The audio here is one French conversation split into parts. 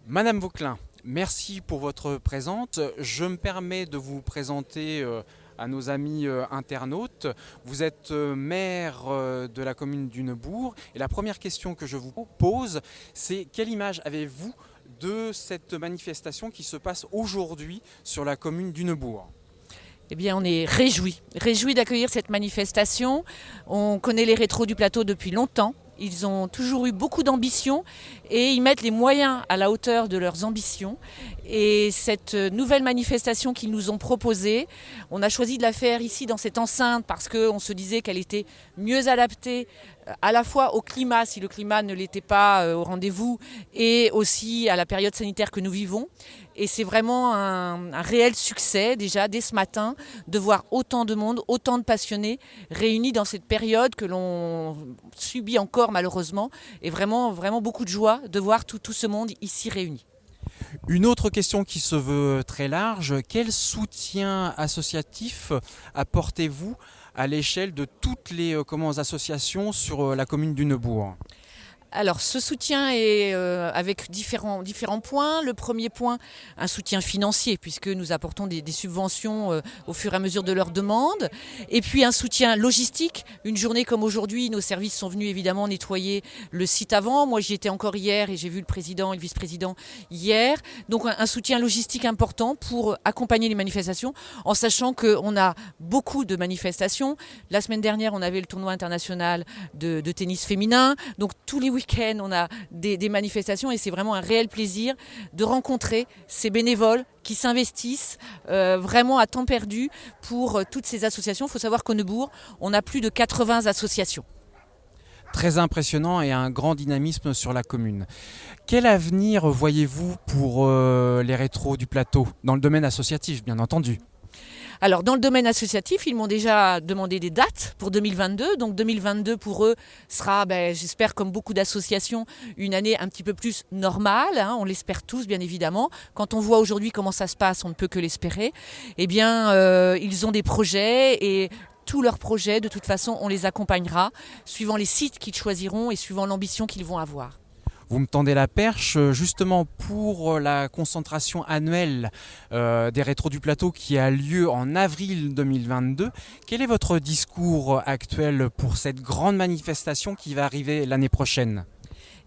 Madame Vauquelin, merci pour votre présence. Je me permets de vous présenter à nos amis internautes. Vous êtes maire de la commune du Neubourg et la première question que je vous pose, c'est quelle image avez-vous de cette manifestation qui se passe aujourd'hui sur la commune du Neubourg? Eh bien, on est réjouis d'accueillir cette manifestation. On connaît les rétros du plateau depuis longtemps. Ils ont toujours eu beaucoup d'ambition et ils mettent les moyens à la hauteur de leurs ambitions. Et cette nouvelle manifestation qu'ils nous ont proposée, on a choisi de la faire ici dans cette enceinte parce qu'on se disait qu'elle était mieux adaptée à la fois au climat, si le climat ne l'était pas au rendez-vous, et aussi à la période sanitaire que nous vivons. Et c'est vraiment un réel succès déjà dès ce matin de voir autant de monde, autant de passionnés réunis dans cette période que l'on subit encore malheureusement. Et vraiment, vraiment beaucoup de joie de voir tout ce monde ici réuni. Une autre question qui se veut très large, quel soutien associatif apportez-vous à l'échelle de toutes les associations sur la commune du Neubourg? Alors ce soutien est avec différents points. Le premier point, un soutien financier puisque nous apportons des subventions au fur et à mesure de leurs demandes. Et puis un soutien logistique. Une journée comme aujourd'hui, nos services sont venus évidemment nettoyer le site avant. Moi j'y étais encore hier et j'ai vu le président et le vice-président hier. Donc un soutien logistique important pour accompagner les manifestations en sachant qu'on a beaucoup de manifestations. La semaine dernière on avait le tournoi international de tennis féminin. Donc tous les week-end, on a des manifestations et c'est vraiment un réel plaisir de rencontrer ces bénévoles qui s'investissent vraiment à temps perdu pour toutes ces associations. Il faut savoir qu'au Neubourg, on a plus de 80 associations. Très impressionnant et un grand dynamisme sur la commune. Quel avenir voyez-vous pour les rétros du plateau, dans le domaine associatif bien entendu? Alors dans le domaine associatif, ils m'ont déjà demandé des dates pour 2022. Donc 2022 pour eux sera, j'espère comme beaucoup d'associations, une année un petit peu plus normale. On l'espère tous bien évidemment. Quand on voit aujourd'hui comment ça se passe, on ne peut que l'espérer. Eh bien, ils ont des projets et tous leurs projets, de toute façon, on les accompagnera suivant les sites qu'ils choisiront et suivant l'ambition qu'ils vont avoir. Vous me tendez la perche justement pour la concentration annuelle des rétros du plateau qui a lieu en avril 2022. Quel est votre discours actuel pour cette grande manifestation qui va arriver l'année prochaine ?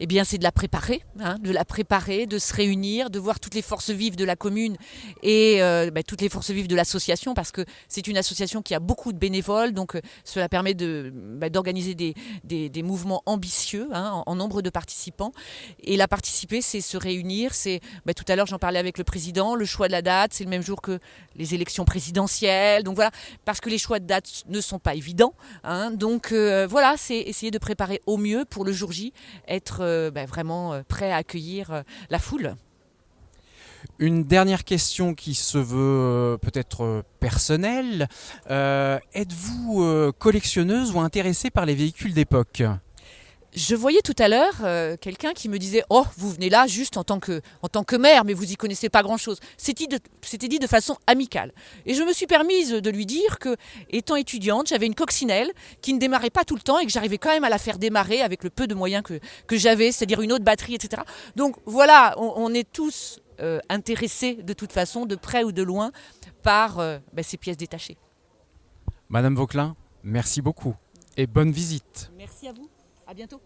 Eh bien, c'est de la préparer, de se réunir, de voir toutes les forces vives de la commune et toutes les forces vives de l'association, parce que c'est une association qui a beaucoup de bénévoles, donc cela permet d'organiser des mouvements ambitieux en nombre de participants. Et la participer, c'est se réunir, c'est tout à l'heure j'en parlais avec le président, le choix de la date, c'est le même jour que les élections présidentielles, donc voilà, parce que les choix de date ne sont pas évidents, donc voilà, c'est essayer de préparer au mieux pour le jour J, être vraiment prêt à accueillir la foule. Une dernière question qui se veut peut-être personnelle. Êtes-vous collectionneuse ou intéressée par les véhicules d'époque ? Je voyais tout à l'heure quelqu'un qui me disait « Oh, vous venez là juste en tant que maire, mais vous y connaissez pas grand-chose. » C'était dit de façon amicale. Et je me suis permise de lui dire que, étant étudiante, j'avais une coccinelle qui ne démarrait pas tout le temps et que j'arrivais quand même à la faire démarrer avec le peu de moyens que j'avais, c'est-à-dire une autre batterie, etc. Donc voilà, on est tous intéressés de toute façon, de près ou de loin, par ces pièces détachées. Madame Vauquelin, merci beaucoup et bonne visite. Merci à vous. À bientôt.